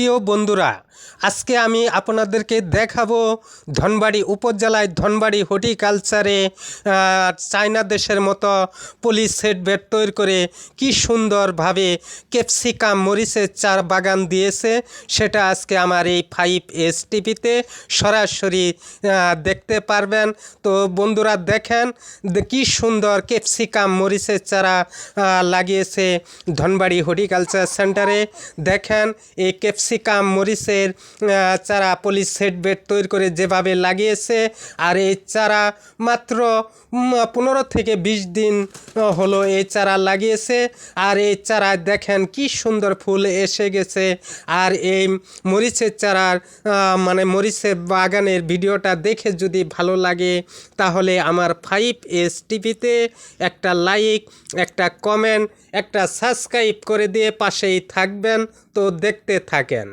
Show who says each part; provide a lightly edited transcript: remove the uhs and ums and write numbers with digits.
Speaker 1: প্রিয় বন্ধুরা, আজকে আমি আপনাদেরকে দেখাবো ধনবাড়ি উপজেলায় ধনবাড়ি হর্টিকালচারে চায়না দেশের মতো পলি সেট বেড তৈরি করে কি সুন্দরভাবে ক্যাপসিকাম মরিচের চার বাগান দিয়েছে, সেটা আজকে আমার এই 5S টিভিতে সরাসরি দেখতে পারবেন। তো বন্ধুরা দেখেন কি সুন্দর ক্যাপসিকাম মরিচের চারা লাগিয়েছে ধনবাড়ি হর্টিকালচার সেন্টারে। দেখেন এই ক্যাপসিকাম মরিচের চারা পলি সেট বেড তৈরি করে যেভাবে লাগিয়েছে, আর এই চারা মাত্র 15 থেকে 20 দিন হলো এই চারা লাগিয়েছে। আর এই চারা দেখেন কি সুন্দর ফুল এসে গেছে। আর এই মরিচের চারার মরিচের বাগানের ভিডিওটা দেখে যদি ভালো লাগে তাহলে আমার 5S টিভিতে একটা লাইক, একটা কমেন্ট, একটা সাবস্ক্রাইব করে দিয়ে পাশেই থাকবেন। তো দেখতে থাকেন।